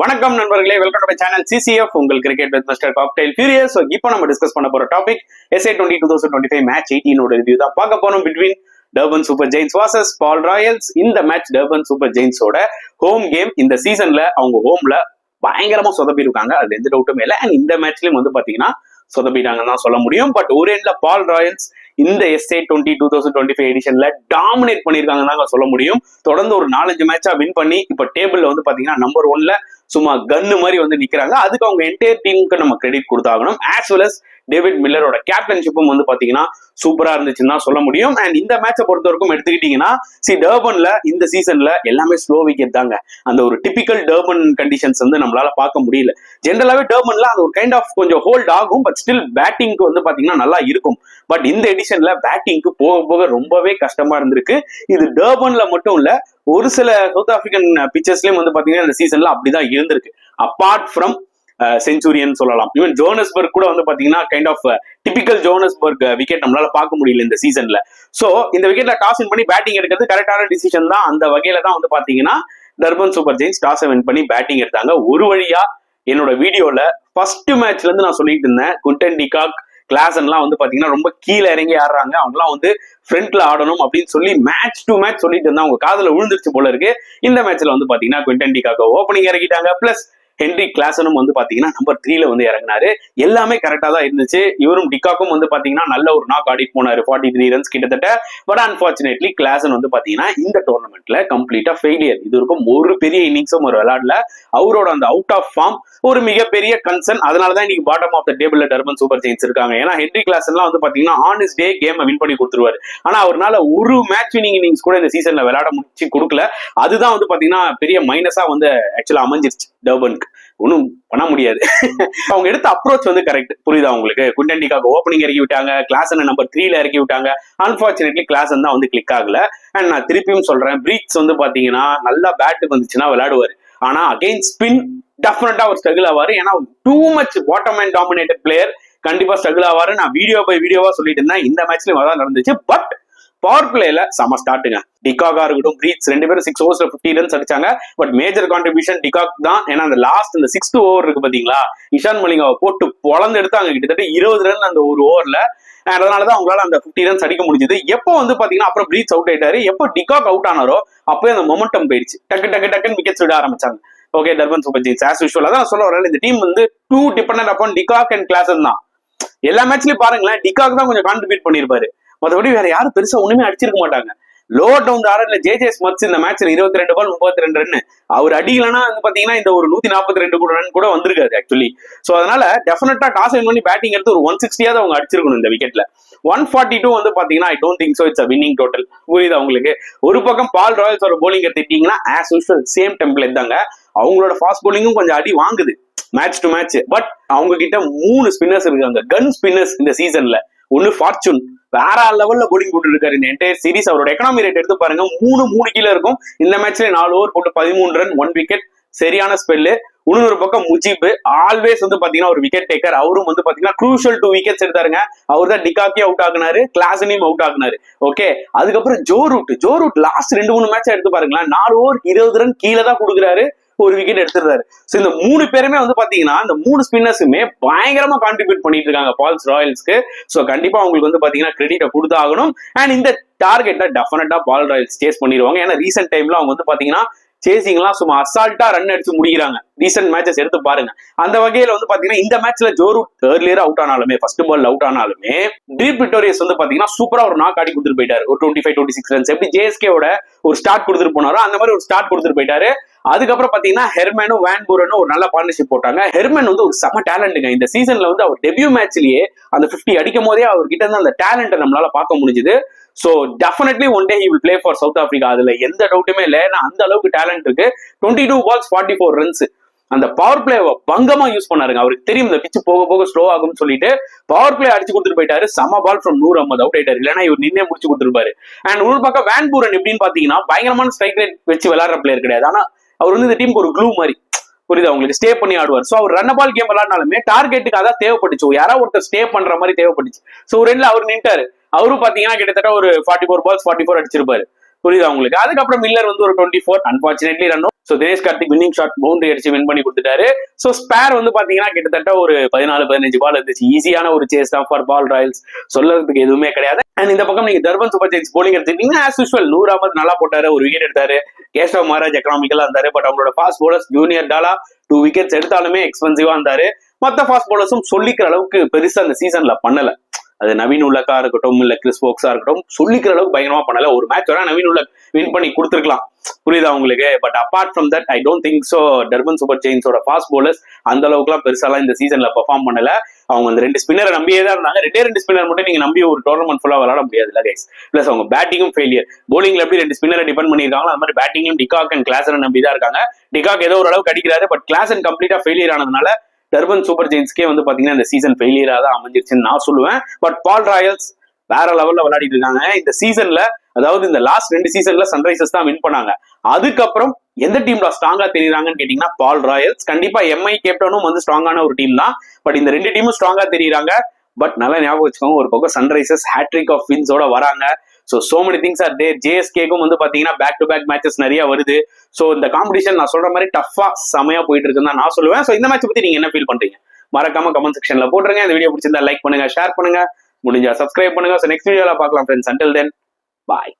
வணக்கம் நண்பர்களே, welcome to my channel CCF உங்கள் cricket with mister cocktail furious. இப்போ நம்ம டிஸ்கஸ் பண்ண போற டாபிக் SA20 2025 மேட்ச் 18 ஓட ரிவ்யூ தான் பார்க்க போறோம். Between Durban Super Giants versus Paarl Royals. இந்த மேட்ச் டர்பன் சூப்பர் ஜெயின்ஸோட ஹோம் கேம். இந்த சீசன்ல அவங்க ஹோம்ல பயங்கரமா சொதப்பி இருக்காங்க, அது எந்த டவுட்டுமே இல்லை. அண்ட் இந்த மேட்ச்லயும் வந்து பாத்தீங்கன்னா சொதப்பிட்டாங்கன்னு தான் சொல்ல முடியும். பட் ஒரு எண்ட்ல பால் ராயல்ஸ் இந்த SA20 2025 எடிஷன்ல டாமினேட் பண்ணிருக்காங்கன்னு தான் சொல்ல முடியும். தொடர்ந்து ஒரு 4-5 மேட்சா வின் பண்ணி இப்ப டேபிள்ல வந்து பாத்தீங்கன்னா நம்பர் 1ல சும்மா கன்னு மாதிரி வந்து நிக்கிறாங்க. அதுக்கு அவங்க என்டையர் டீமுக்கு நம்ம கிரெடிட் கொடுத்தாகணும். ஆஸ் வெல் அஸ் டேவிட் மில்லரோட கேப்டன்ஷிப்பும் வந்து பாத்தீங்கன்னா சூப்பரா இருந்துச்சுன்னு தான் சொல்ல முடியும். அண்ட் இந்த மேட்சை பொறுத்த வரைக்கும் எடுத்துக்கிட்டீங்கன்னா டர்பன்ல இந்த சீசன்ல எல்லாமே ஸ்லோ விக்கெட் தாங்க. அந்த ஒரு டிபிக்கல் டர்பன் கண்டிஷன்ஸ் வந்து நம்மளால பார்க்க முடியல. ஜென்ரலாவே டர்பன்ல அது ஒரு கைண்ட் ஆஃப் கொஞ்சம் ஹோல்ட் ஆகும், பட் ஸ்டில் பேட்டிங்க்கு வந்து பாத்தீங்கன்னா நல்லா இருக்கும். பட் இந்த எடிஷன்ல பேட்டிங்க்கு போக போக ரொம்பவே கஷ்டமா இருந்திருக்கு. இது டர்பன்ல மட்டும் இல்ல, ஒரு சில சவுத் ஆப்பிரிக்கன் பிச்சர்ஸ்லயும் வந்து பாத்தீங்கன்னா இந்த சீசன்ல அப்படிதான் இருந்திருக்கு. அப்பார்ட் ஃப்ரம் செஞ்சுரியன் சொல்லலாம். ஈவன் ஜோனஸ்பர்க் கூட வந்து பாத்தீங்கன்னா kind of typical Johannesburg wicket நம்மளால பார்க்க முடியல இந்த சீசன்ல. சோ இந்த விக்கெட்ல டாஸ் வின் பண்ணி பேட்டிங் எடுக்கிறது கரெக்டான டிசிஷன் தான். அந்த வகையில தான் வந்து பாத்தீங்கன்னா Durban Super Giants toss win பண்ணி பேட்டிங் எடுத்தாங்க. ஒரு வழியா என்னோட வீடியோல ஃபர்ஸ்ட் மேட்ச்ல இருந்து நான் சொல்லிட்டு இருந்தேன், குவிண்டன் டிகாக் கிளாசன்லாம் வந்து பாத்தீங்கன்னா ரொம்ப கீழே இறங்கி ஆடுறாங்க, அவங்கலாம் வந்து ஃப்ரண்ட்ல ஆடணும் அப்படின்னு சொல்லி மேட்ச் டு மேட்ச் சொல்லிட்டு இருந்தா அவங்க காதுல விழுந்துருச்சு போல இருக்கு. இந்த மேட்ச்ல வந்து பாத்தீங்கன்னா குவிண்டன் டிகாக் ஓப்பனிங் இறக்கிட்டாங்க. பிளஸ் ஹென்ரி கிளாசனும் வந்து பாத்தீங்கன்னா நம்பர் 3ல வந்து இறங்கினாரு. எல்லாமே கரெக்டா தான் இருந்துச்சு. இவரும் டிகாக்கும் வந்து பாத்தீங்கன்னா நல்ல ஒரு நாக் ஆடிட்டு போனாரு, 43 ரன்ஸ் கிட்டத்தட்ட. பட் அன்பார்ச்சுனேட்லி கிளாசன் வந்து பாத்தீங்கன்னா இந்த டோர்னமெண்ட்ல கம்ப்ளீட்டா ஃபெயிலியர். இது இருக்கும் ஒரு பெரிய இன்னிங்ஸும் ஒரு விளையாடல. அவரோட அந்த அவுட் ஆஃப் ஃபார்ம் ஒரு மிகப்பெரிய கன்சர்ன். அதனாலதான் இன்னைக்கு பாட்டம் ஆஃப் த டேபிள்ல டர்பன் சூப்பர் ஜெயின்ஸ் இருக்காங்க. ஏன்னா ஹென்ரி கிளாசன்லாம் வந்து பாத்தீங்கன்னா on is day game win பண்ணி கொடுத்துருவாரு. ஆனா அவரால் ஒரு மேட்ச் வினிங் இன்னிங்ஸ் கூட இந்த சீசன்ல விளையாட முடிச்சு கொடுக்கல. அதுதான் வந்து பாத்தீங்கன்னா பெரிய மைனஸா வந்து ஆக்சுவலா அமைஞ்சிருச்சு டர்பனுக்கு. ஒன்னும் பண்ண முடியாது. அவங்க எடுத்த அப்ரோச் வந்து கரெக்ட், புரியுதா உங்களுக்கு? குவிண்டன் டிகாக் ஓப்பனிங் இறக்கி விட்டாங்க, கிளாசன் நம்பர் 3ல இறக்கி விட்டாங்க. அன்பார்ச்சுனேட்லி கிளாசன் தான் வந்து கிளிக் ஆகல. அண்ட் நான் திருப்பியும் சொல்றேன், பிரீட்ஸ் வந்து பாத்தீங்கன்னா நல்லா பேட்டுக்கு வந்துச்சுன்னா விளையாடுவாரு. ஆனா அகைன் ஸ்பின் டெஃபினட்டா ஒரு ஸ்ட்ரகிள் ஆவாரு. ஏன்னா too much bottom and dominated player, கண்டிப்பா ஸ்ட்ரகிள் ஆவாரு. நான் வீடியோ பை வீடியோவா சொல்லிட்டு இருந்தேன். இந்த மேட்ச்லயும் அதான் நடந்துச்சு. பட் பவர் பிளேல செம ஸ்டார்ட்டுங்க. டிகாகா இருக்கட்டும், பிரீட்ஸ் 2 பேரும் 6 ஓவர்ஸ்ல 50 ரன்ஸ் அடிச்சாங்க. பட் மேஜர் கான்ட்ரிபியூஷன் டிகாக் தான். ஏன்னா அந்த லாஸ்ட் இந்த 6th ஓவர் இருக்கு பாத்தீங்களா, இஷான் மலிங்காவை போட்டு பொழந்து எடுத்தாங்க. கிட்டத்தட்ட 20 ரன் அந்த ஒரு ஓவர்ல. அதனாலதான் அவங்களால அந்த 50 ரன்ஸ் அடிக்க முடிஞ்சது. எப்போ வந்து பாத்தீங்கன்னா அப்புறம் பிரீட்ஸ் அவுட் ஆயிட்டாரு. எப்போ டிகாக் அவுட் ஆனாரோ அப்பவே அந்த மொமெண்டம் போயிடுச்சு. டக்குன்னு விக்கெட்ஸ் விட ஆரம்பிச்சாங்க. Okay, Durban Super Giants as usual. அதான் சொல்ல வரேன், இந்த டீம் வந்து too dependent upon de Kock and Klaasen தான். எல்லா மேட்ச்லயும் பாருங்களேன், டிகாக் தான் கொஞ்சம் கான்ட்ரிபியூட் பண்ணிருப்பாரு. மற்றபடி வேற யாரும் பெருசா ஒண்ணுமே அடிச்சிருக்க மாட்டாங்க. லோ டவுன் ஆர்டர்ல JJ ஸ்மித் இந்த மேட்ச்ல 22 பால் 32 ரன். அவர் அடிக்கலன்னா வந்து பாத்தீங்கன்னா இந்த ஒரு 142 ரன் கூட வந்திருக்காது ஆக்சுவலி. சோ அதனால டெஃபினட்டா டாஸ் வின் பண்ணி பேட்டிங் எடுத்து ஒரு 160 அவங்க அடிச்சிருக்கணும் இந்த விக்கெட்ல. 142 வந்து பாத்தீங்கன்னா ஐ don't think so it's a winning total. புரியுதா உங்களுக்கு? ஒரு பக்கம் பால் ராயல்ஸ் ஒரு போலிங் எடுத்துட்டீங்கன்னா ஆஸ் யூசுவல் சேம் டெம்ப்ளேட் தாங்க. அவங்களோட ஃபாஸ்ட் போலிங்கும் கொஞ்சம் அடி வாங்குது மேட்ச் டு மேட்ச். பட் அவங்க கிட்ட 3 ஸ்பின்னர்ஸ் இருக்காங்க, கன் ஸ்பின்னர்ஸ் இந்த சீசன்ல. ஒன்னு ஃபார்ச்சூன் வேற லெவல்ல போலிங் போட்டு இருக்காரு இந்த என்டையர் சீரிஸ். அவரோட எக்கனாமி ரேட் எடுத்து பாருங்க, 3 கீழே இருக்கும். இந்த மேட்ச்ல 4 ஓவர் போட்டு 13 ரன் 1 விக்கெட், சரியான ஸ்பெல்லு. இன்னொரு பக்கம் முஜிப் ஆல்வேஸ் வந்து பாத்தீங்கன்னா ஒரு விக்கெட் டேக்கர். அவரும் வந்து பாத்தீங்கன்னா க்ரூஷியல் 2 விக்கெட்ஸ் எடுத்தாருங்க. அவர் தான் டிகாக்கே அவுட் ஆகுனாரு, கிளாசனையும் அவுட் ஆகுனாரு. ஓகே, அதுக்கப்புறம் ஜோ ரூட் லாஸ்ட் 2-3 மேட்ச் எடுத்து பாருங்களேன், 4 ஓவர் 20 ரன் கீழே தான் கொடுக்குறாரு, ஒரு விக்கெட் எடுத்துறாரு. சோ இந்த 3 பேருமே வந்து பாத்தீங்கன்னா இந்த 3 ஸ்பின்னர்ஸுமே பயங்கரமா கான்ட்ரிபியூட் பண்ணிட்டு இருக்காங்க பால்ஸ் ராயல்ஸ்க்கு. சோ கண்டிப்பா அவங்களுக்கு வந்து பாத்தீங்கன்னா கிரெடிட்டை கொடுத்தாகணும். அண்ட் இந்த டார்கெட்டை டெஃபினட்டா பால் ராயல்ஸ் சேஸ் பண்ணிடுவாங்க. ஏன்னா ரீசெண்ட் டைம்ல அவங்க வந்து பாத்தீங்கன்னா சேசிங்லாம் சும்மா அசால்ட்டா ரன் அடிச்சு முடிக்கிறாங்க. ரீசெண்ட் மேட்சஸ் எடுத்து பாருங்க. அந்த வகையில வந்து பாத்தீங்கன்னா இந்த மேட்ச்ல ஜோ ரூட் ஏர்லியரா அவுட் ஆனாலுமே, ஃபர்ஸ்ட் பால் அவுட் ஆனாலுமே, டீப் விக்டோரியஸ் வந்து பாத்தீங்கன்னா சூப்பரா ஒரு நாக் ஆடி கொடுத்துட்டு போயிட்டாரு. ஒரு 25-26 ரன்ஸ். எப்படி JSKவோட ஒரு ஸ்டார்ட் கொடுத்துட்டு போனாரோ அந்த மாதிரி ஒரு ஸ்டார்ட் கொடுத்துட்டு போயிட்டாரு. அதுக்கப்புறம் பாத்தீங்கன்னா ஹெர்மனும் வேன் பூரனும் ஒரு நல்ல பார்ட்னர்ஷிப் போட்டாங்க. ஹெர்மன் வந்து ஒரு செம டேலண்ட்டுங்க. இந்த சீசன்ல வந்து அவர் டெபியூ மேட்ச்லயே அந்த 50 அடிக்கும் போதே அவர்கிட்ட இருந்து அந்த டேலண்ட்டை நம்மளால பார்க்க முடிஞ்சுது. So definitely one day he will play for south Africa. அதுல எந்த டவுட்டுமே இல்லை. ஏன்னா அந்த அளவுக்கு டேலண்ட் இருக்கு. 22 balls 44 ரன்ஸ். அந்த பவர் பிளேவை பங்கமா யூஸ் பண்ணாருங்க. அவருக்கு தெரியும் இந்த பிச்சு போக போக ஸ்லோ ஆகும்னு சொல்லிட்டு பவர் பிளே அடிச்சு கொடுத்துட்டு போயிட்டாரு. சம பால் ஃப்ரம் 150 அவுட் ஆயிட்டாரு. இல்லைன்னா இவர் நின்னே முடிச்சு கொடுத்துருப்பாரு. அண்ட் ஒரு பக்கம் வேன் பூரன் எப்படின்னு பாத்தீங்கன்னா பயங்கரமான ஸ்ட்ரைக் ரேட் வச்சு விளையாடுற பிளேயர் கிடையாது. ஆனா அவர் வந்து இந்த டீமுக்கு ஒரு க்ளூ மாதிரி, புரியுது உங்களுக்கு, ஸ்டே பண்ணி ஆடுவார். சோ அவர் ரன் பால் கேம் விளையாடினாலுமே டார்கெட்டுக்கு அதான் தேவைப்பட்டுச்சு, யாராவது ஒருத்தர் ஸ்டே பண்ற மாதிரி தேவைப்பட்டுச்சு. சோ ஒரு ரெண்டுல அவர் நின்ட்டாரு. அவரும் பாத்தீங்கன்னா கிட்டத்தட்ட ஒரு 44 balls 44 அடிச்சிருப்பாரு. புரியுதா உங்களுக்கு? அதுக்கப்புறம் மில்லர் வந்து ஒரு 24, அன்பார்ச்சுனேட்லி ரன்னும். So Dinesh Karthik winning shot boundary அடிச்சு வின் பண்ணி கொடுத்துட்டாரு. ஸோ ஸ்பேர் வந்து பாத்தீங்கன்னா கிட்டத்தட்ட ஒரு 14-15 பால் இருந்துச்சு. ஈஸியான ஒரு சேஸ் தான் ஃபார் பால் ராயல்ஸ், சொல்றதுக்கு எதுவுமே கிடையாது. அண்ட் இந்த பக்கம் நீங்க தர்பன் சூப்பர் ஜெயின்ஸ் போலிங் எடுத்துக்கிட்டீங்கன்னா ஆஸ் யூஸ்வல் நூர் அகமது நல்லா போட்டாரு, ஒரு விக்கெட் எடுத்தாரு. கேஷவ் மகாராஜ் எக்கனாமிக்கலா இருந்தாரு. பட் அவங்களோட ஃபாஸ்ட் பவுலர்ஸ் ஜூனியர் டாலா 2 விக்கெட்ஸ் எடுத்தாலுமே எக்ஸ்பென்சிவா இருந்தாரு. மற்ற ஃபாஸ்ட் பவுலர்ஸும் சொல்லிக்கிற அளவுக்கு பெருசா அந்த சீசன்ல பண்ணல. அது நவீன் உலக்கா இருக்கட்டும் இல்ல கிறிஸ் வோக்ஸா இருக்கட்டும் சொல்லிக்கிற அளவுக்கு பயங்கரமா பண்ணல. ஒரு மேட்ச் வர நவீன் உலக் வின் பண்ணி கொடுத்துருக்கலாம், புரியுதா உங்களுக்கு? But apart from that I don't think so Durban Super ஜெயின்ஸோட ஃபாஸ்ட் பவுலர்ஸ் அந்த அளவுக்குலாம் பெருசாலாம் இந்த சீசன்ல பெர்ஃபார்ம் பண்ணல. அவங்க அந்த 2 ஸ்பின்னரை நம்பியே தான் இருந்தாங்க. 2 ஸ்பின்னர் மட்டும் நீங்க நம்பி ஒரு டோர்னமெண்ட் ஃபுல்லா விளையாட முடியாது கைஸ். பிளஸ் அவங்க பேட்டிங்கும் ஃபெயிலியர். போலிங்ல எப்படி 2 ஸ்பின்னரை டிபெண்ட் பண்ணிருக்காங்களோ அந்த மாதிரி பேட்டிங்கும் டிகாக் அண்ட் கிளாசன் நம்பி தான் இருக்காங்க. டிகாக் ஏதோ ஒரு அளவுக்கு அடிக்கிறாரு, பட் கிளாசன் கம்ப்ளீட்டா ஃபெயிலியர் ஆனதுனால டர்பன் சூப்பர் ஜெயின்ஸ்க்கே வந்து பாத்தீங்கன்னா இந்த சீசன் ஃபெயிலியரா தான் அமைஞ்சிருச்சுன்னு நான் சொல்லுவேன். பட் பால் ராயல்ஸ் வேற லெவல்ல விளையாடிட்டு இருக்காங்க இந்த சீசன்ல. அதாவது இந்த லாஸ்ட் 2 சீசன்ல சன்ரைசர்ஸ் தான் வின் பண்ணாங்க. அதுக்கப்புறம் எந்த டீம்ல ஸ்ட்ராங்கா தெரியுறாங்கன்னு கேட்டீங்கன்னா பால் ராயல்ஸ். கண்டிப்பா எம்ஐ கேப்டனும் வந்து ஸ்ட்ராங்கான ஒரு டீம் தான். பட் இந்த 2 டீமும் ஸ்ட்ராங்கா தெரியுறாங்க. பட் நல்லா ஞாபகம் வச்சுக்கோங்க, ஒரு பக்கம் சன்ரைசர்ஸ் ஹேட்ரிக் ஆஃப் வின்ஸோட வராங்க. so many things are there. ஜேஎஸ்கேக்கும் வந்து பாத்தீங்கன்னா பேக் டு பேக் மேட்சஸ் நிறைய வருது. சோ இந்த காம்படிஷன் நான் சொல்ற மாதிரி டஃபா செமையா போயிட்டு இருக்குன்னு நான் சொல்லுவேன். சோ இந்த மேட்ச் பத்தி நீங்க என்ன ஃபீல் பண்றீங்க மறக்காம கமெண்ட் செக்ஷன்ல போட்டுருங்க. இந்த வீடியோ பிடிச்சிருந்தா லைக் பண்ணுங்க, ஷேர் பண்ணுங்க, முடிஞ்சா சப்ஸ்கிரைப் பண்ணுங்க. சோ நெக்ஸ்ட் வீடியோல பார்க்கலாம் ஃப்ரெண்ட்ஸ். until then bye.